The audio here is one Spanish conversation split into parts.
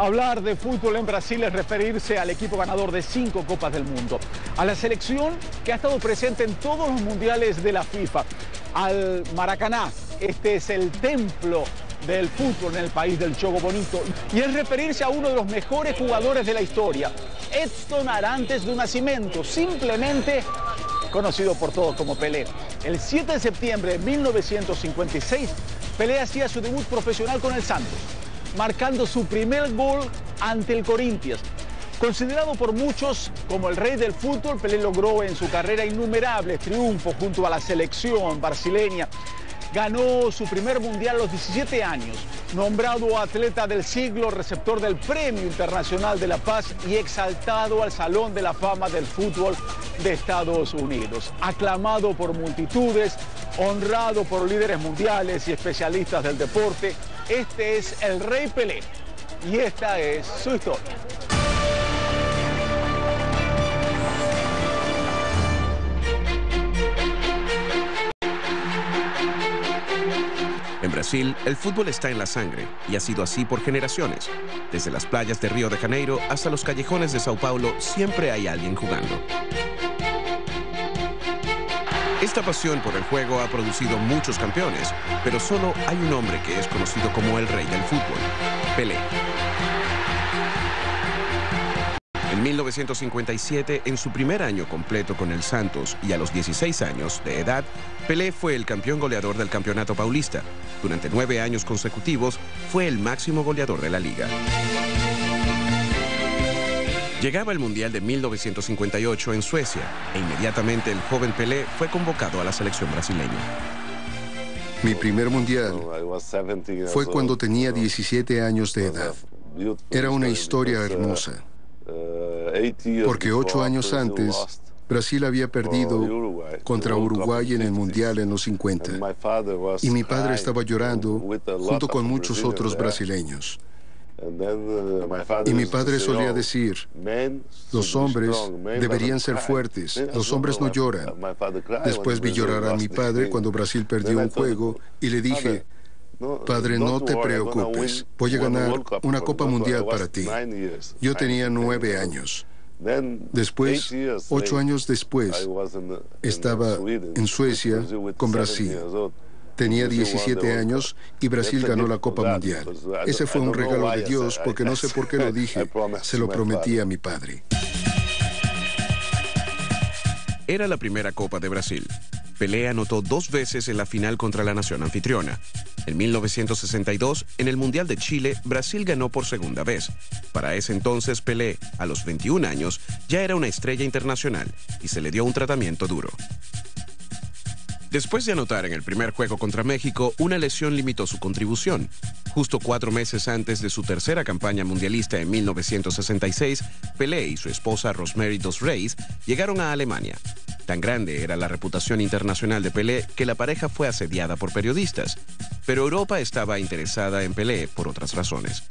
Hablar de fútbol en Brasil es referirse al equipo ganador de 5 Copas del Mundo, a la selección que ha estado presente en todos los mundiales de la FIFA, al Maracaná. Este es el templo del fútbol en el país del Jogo Bonito, y es referirse a uno de los mejores jugadores de la historia, Edson Arantes do Nascimento, simplemente conocido por todos como Pelé. El 7 de septiembre de 1956, Pelé hacía su debut profesional con el Santos, marcando su primer gol ante el Corinthians. Considerado por muchos como el rey del fútbol, Pelé logró en su carrera innumerables triunfos junto a la selección brasileña. Ganó su primer mundial a los 17 años, nombrado atleta del siglo, receptor del Premio Internacional de la Paz y exaltado al Salón de la Fama del Fútbol de Estados Unidos. Aclamado por multitudes, honrado por líderes mundiales y especialistas del deporte, este es el Rey Pelé y esta es su historia. En Brasil, el fútbol está en la sangre y ha sido así por generaciones. Desde las playas de Río de Janeiro hasta los callejones de Sao Paulo, siempre hay alguien jugando. Esta pasión por el juego ha producido muchos campeones, pero solo hay un hombre que es conocido como el rey del fútbol, Pelé. En 1957, en su primer año completo con el Santos y a los 16 años de edad, Pelé fue el campeón goleador del Campeonato Paulista. Durante 9 años consecutivos, fue el máximo goleador de la liga. Llegaba el Mundial de 1958 en Suecia e inmediatamente el joven Pelé fue convocado a la selección brasileña. Mi primer mundial fue cuando tenía 17 años de edad. Era una historia hermosa, porque 8 años antes Brasil había perdido contra Uruguay en el Mundial en los 50. Y mi padre estaba llorando junto con muchos otros brasileños. Y mi padre solía decir, los hombres deberían ser fuertes, los hombres no lloran. Después vi llorar a mi padre cuando Brasil perdió un juego y le dije, padre, no te preocupes, voy a ganar una Copa Mundial para ti. Yo tenía 9 años. Después, 8 años después, estaba en Suecia con Brasil. Tenía 17 años y Brasil ganó la Copa Mundial. Ese fue un regalo de Dios porque no sé por qué lo dije. Se lo prometí a mi padre. Era la primera Copa de Brasil. Pelé anotó 2 veces en la final contra la nación anfitriona. En 1962, en el Mundial de Chile, Brasil ganó por segunda vez. Para ese entonces, Pelé, a los 21 años, ya era una estrella internacional y se le dio un tratamiento duro. Después de anotar en el primer juego contra México, una lesión limitó su contribución. Justo 4 meses antes de su tercera campaña mundialista en 1966, Pelé y su esposa Rosemary dos Reis llegaron a Alemania. Tan grande era la reputación internacional de Pelé que la pareja fue asediada por periodistas. Pero Europa estaba interesada en Pelé por otras razones.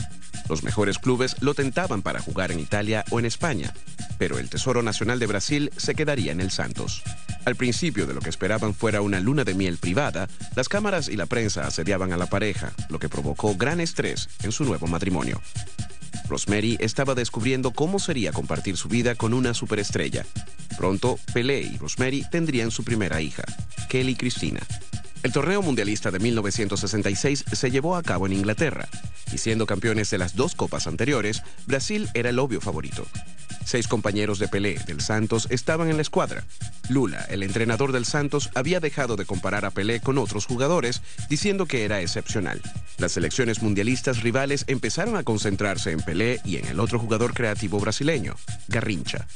Los mejores clubes lo tentaban para jugar en Italia o en España, pero el Tesoro Nacional de Brasil se quedaría en el Santos. Al principio de lo que esperaban fuera una luna de miel privada, las cámaras y la prensa asediaban a la pareja, lo que provocó gran estrés en su nuevo matrimonio. Rosemary estaba descubriendo cómo sería compartir su vida con una superestrella. Pronto, Pelé y Rosemary tendrían su primera hija, Kelly Cristina. El torneo mundialista de 1966 se llevó a cabo en Inglaterra, y siendo campeones de las 2 copas anteriores, Brasil era el obvio favorito. 6 compañeros de Pelé del Santos estaban en la escuadra. Lula, el entrenador del Santos, había dejado de comparar a Pelé con otros jugadores, diciendo que era excepcional. Las selecciones mundialistas rivales empezaron a concentrarse en Pelé y en el otro jugador creativo brasileño, Garrincha.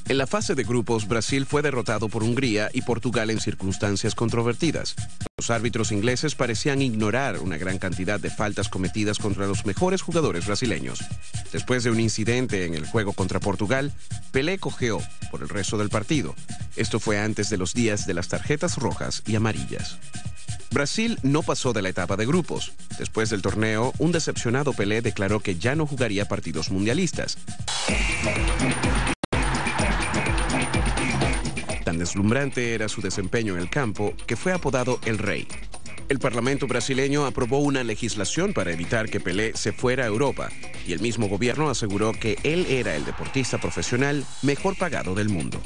En la fase de grupos, Brasil fue derrotado por Hungría y Portugal en circunstancias controvertidas. Los árbitros ingleses parecían ignorar una gran cantidad de faltas cometidas contra los mejores jugadores brasileños. Después de un incidente en el juego contra Portugal, Pelé cojeó por el resto del partido. Esto fue antes de los días de las tarjetas rojas y amarillas. Brasil no pasó de la etapa de grupos. Después del torneo, un decepcionado Pelé declaró que ya no jugaría partidos mundialistas. Tan deslumbrante era su desempeño en el campo que fue apodado el Rey. El Parlamento brasileño aprobó una legislación para evitar que Pelé se fuera a Europa y el mismo gobierno aseguró que él era el deportista profesional mejor pagado del mundo.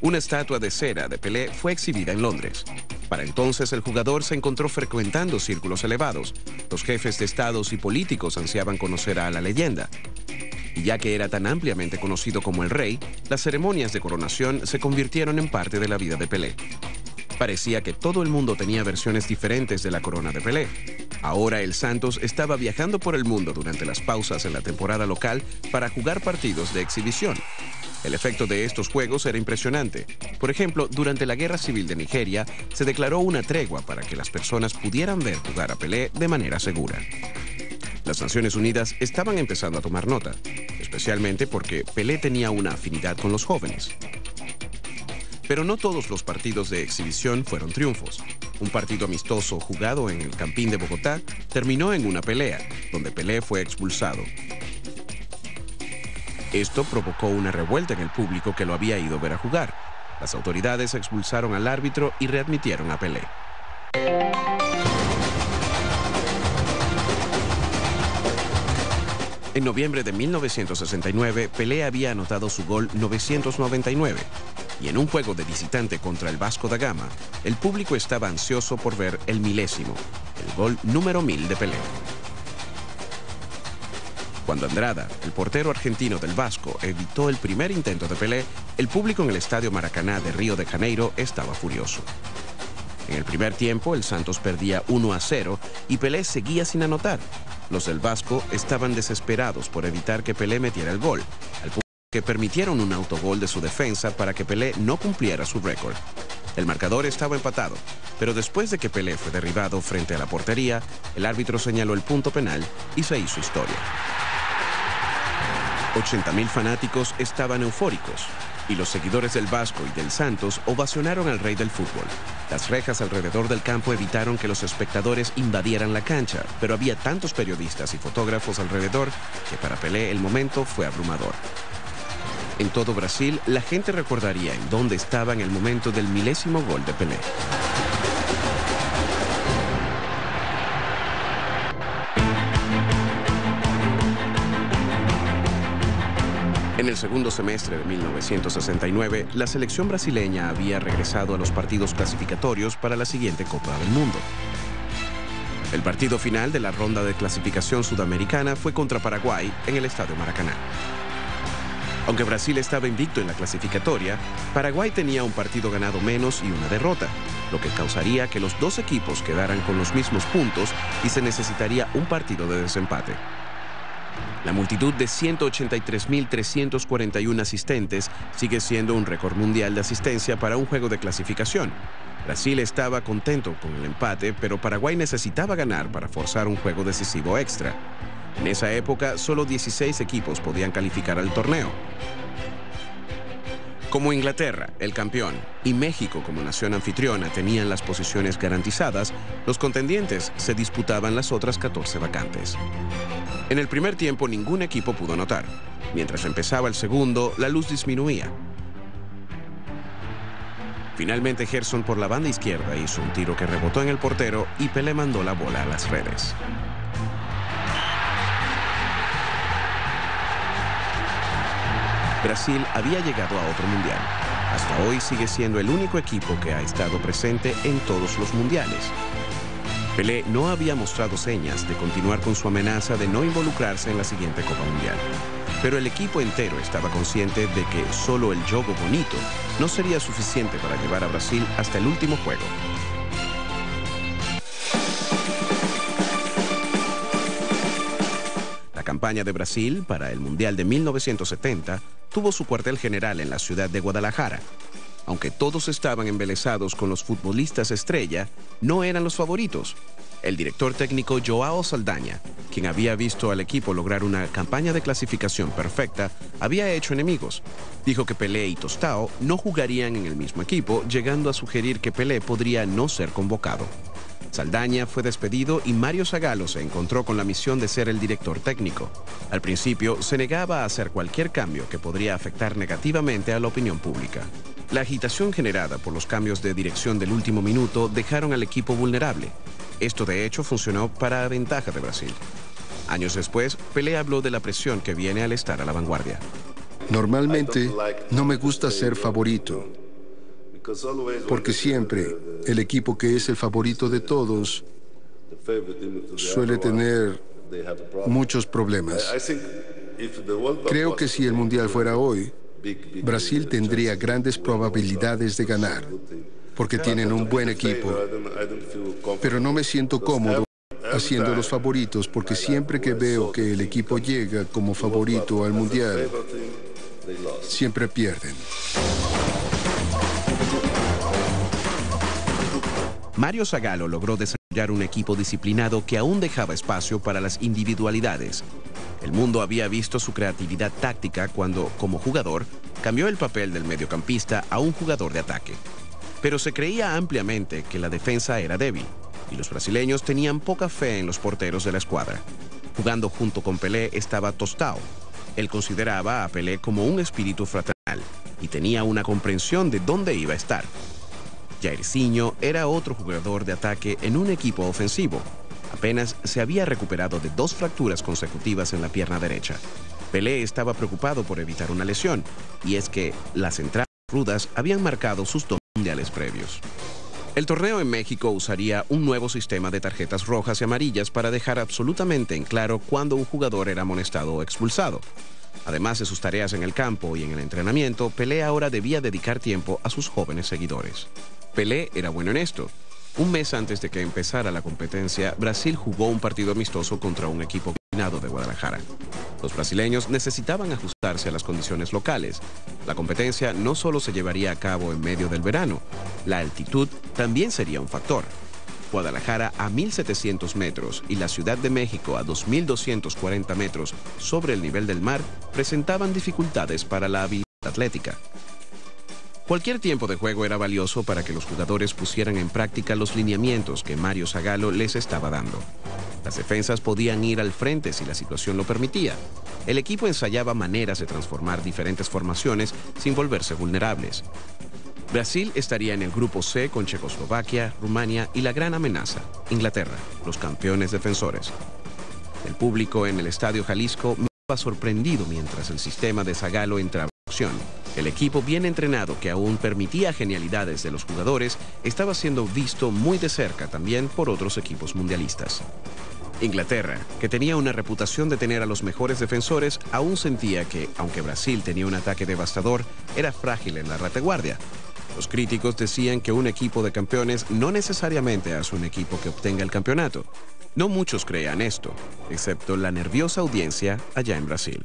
Una estatua de cera de Pelé fue exhibida en Londres. Para entonces el jugador se encontró frecuentando círculos elevados. Los jefes de estados y políticos ansiaban conocer a la leyenda. Y ya que era tan ampliamente conocido como el rey, las ceremonias de coronación se convirtieron en parte de la vida de Pelé. Parecía que todo el mundo tenía versiones diferentes de la corona de Pelé. Ahora el Santos estaba viajando por el mundo durante las pausas en la temporada local para jugar partidos de exhibición. El efecto de estos juegos era impresionante. Por ejemplo, durante la Guerra Civil de Nigeria, se declaró una tregua para que las personas pudieran ver jugar a Pelé de manera segura. Las Naciones Unidas estaban empezando a tomar nota, especialmente porque Pelé tenía una afinidad con los jóvenes. Pero no todos los partidos de exhibición fueron triunfos. Un partido amistoso jugado en el Campín de Bogotá terminó en una pelea, donde Pelé fue expulsado. Esto provocó una revuelta en el público que lo había ido a ver a jugar. Las autoridades expulsaron al árbitro y readmitieron a Pelé. En noviembre de 1969, Pelé había anotado su gol 999. Y en un juego de visitante contra el Vasco da Gama, el público estaba ansioso por ver el milésimo, el gol número 1000 de Pelé. Cuando Andrada, el portero argentino del Vasco, evitó el primer intento de Pelé, el público en el Estadio Maracaná de Río de Janeiro estaba furioso. En el primer tiempo, el Santos perdía 1-0 y Pelé seguía sin anotar. Los del Vasco estaban desesperados por evitar que Pelé metiera el gol, al punto que permitieron un autogol de su defensa para que Pelé no cumpliera su récord. El marcador estaba empatado, pero después de que Pelé fue derribado frente a la portería, el árbitro señaló el punto penal y se hizo historia. 80.000 fanáticos estaban eufóricos y los seguidores del Vasco y del Santos ovacionaron al rey del fútbol. Las rejas alrededor del campo evitaron que los espectadores invadieran la cancha, pero había tantos periodistas y fotógrafos alrededor que para Pelé el momento fue abrumador. En todo Brasil, la gente recordaría en dónde estaba en el momento del milésimo gol de Pelé. En el segundo semestre de 1969, la selección brasileña había regresado a los partidos clasificatorios para la siguiente Copa del Mundo. El partido final de la ronda de clasificación sudamericana fue contra Paraguay en el Estadio Maracaná. Aunque Brasil estaba invicto en la clasificatoria, Paraguay tenía un partido ganado menos y una derrota, lo que causaría que los dos equipos quedaran con los mismos puntos y se necesitaría un partido de desempate. La multitud de 183.341 asistentes sigue siendo un récord mundial de asistencia para un juego de clasificación. Brasil estaba contento con el empate, pero Paraguay necesitaba ganar para forzar un juego decisivo extra. En esa época, solo 16 equipos podían calificar al torneo. Como Inglaterra, el campeón, y México como nación anfitriona tenían las posiciones garantizadas, los contendientes se disputaban las otras 14 vacantes. En el primer tiempo ningún equipo pudo anotar. Mientras empezaba el segundo, la luz disminuía. Finalmente Gerson por la banda izquierda hizo un tiro que rebotó en el portero y Pelé mandó la bola a las redes. Brasil había llegado a otro mundial. Hasta hoy sigue siendo el único equipo que ha estado presente en todos los mundiales. Pelé no había mostrado señas de continuar con su amenaza de no involucrarse en la siguiente Copa Mundial. Pero el equipo entero estaba consciente de que solo el juego bonito no sería suficiente para llevar a Brasil hasta el último juego. La campaña de Brasil para el Mundial de 1970 tuvo su cuartel general en la ciudad de Guadalajara. Aunque todos estaban embelesados con los futbolistas estrella, no eran los favoritos. El director técnico João Saldanha, quien había visto al equipo lograr una campaña de clasificación perfecta, había hecho enemigos. Dijo que Pelé y Tostão no jugarían en el mismo equipo, llegando a sugerir que Pelé podría no ser convocado. Saldanha fue despedido y Mário Zagallo se encontró con la misión de ser el director técnico. Al principio, se negaba a hacer cualquier cambio que podría afectar negativamente a la opinión pública. La agitación generada por los cambios de dirección del último minuto dejaron al equipo vulnerable. Esto de hecho funcionó para ventaja de Brasil. Años después, Pelé habló de la presión que viene al estar a la vanguardia. Normalmente no me gusta ser favorito, porque siempre el equipo que es el favorito de todos suele tener muchos problemas. Creo que si el Mundial fuera hoy, Brasil tendría grandes probabilidades de ganar, porque tienen un buen equipo. Pero no me siento cómodo haciendo los favoritos, porque siempre que veo que el equipo llega como favorito al Mundial, siempre pierden. Mario Zagallo logró desarrollar un equipo disciplinado que aún dejaba espacio para las individualidades. El mundo había visto su creatividad táctica cuando, como jugador, cambió el papel del mediocampista a un jugador de ataque. Pero se creía ampliamente que la defensa era débil, y los brasileños tenían poca fe en los porteros de la escuadra. Jugando junto con Pelé estaba Tostão. Él consideraba a Pelé como un espíritu fraternal y tenía una comprensión de dónde iba a estar. Jairzinho era otro jugador de ataque en un equipo ofensivo. Apenas se había recuperado de 2 fracturas consecutivas en la pierna derecha. Pelé estaba preocupado por evitar una lesión, y es que las entradas rudas habían marcado sus 2 mundiales previos. El torneo en México usaría un nuevo sistema de tarjetas rojas y amarillas para dejar absolutamente en claro cuándo un jugador era amonestado o expulsado. Además de sus tareas en el campo y en el entrenamiento, Pelé ahora debía dedicar tiempo a sus jóvenes seguidores. Pelé era bueno en esto. Un mes antes de que empezara la competencia, Brasil jugó un partido amistoso contra un equipo combinado de Guadalajara. Los brasileños necesitaban ajustarse a las condiciones locales. La competencia no solo se llevaría a cabo en medio del verano, la altitud también sería un factor. Guadalajara a 1.700 metros y la Ciudad de México a 2.240 metros sobre el nivel del mar presentaban dificultades para la habilidad atlética. Cualquier tiempo de juego era valioso para que los jugadores pusieran en práctica los lineamientos que Mario Zagallo les estaba dando. Las defensas podían ir al frente si la situación lo permitía. El equipo ensayaba maneras de transformar diferentes formaciones sin volverse vulnerables. Brasil estaría en el grupo C con Checoslovaquia, Rumania y la gran amenaza, Inglaterra, los campeones defensores. El público en el Estadio Jalisco miraba sorprendido mientras el sistema de Zagallo entraba en acción. El equipo bien entrenado, que aún permitía genialidades de los jugadores, estaba siendo visto muy de cerca también por otros equipos mundialistas. Inglaterra, que tenía una reputación de tener a los mejores defensores, aún sentía que, aunque Brasil tenía un ataque devastador, era frágil en la retaguardia. Los críticos decían que un equipo de campeones no necesariamente hace un equipo que obtenga el campeonato. No muchos creían esto, excepto la nerviosa audiencia allá en Brasil.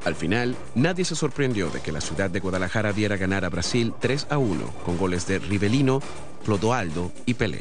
Al final, nadie se sorprendió de que la ciudad de Guadalajara viera ganar a Brasil 3-1 con goles de Rivelino, Clodoaldo y Pelé.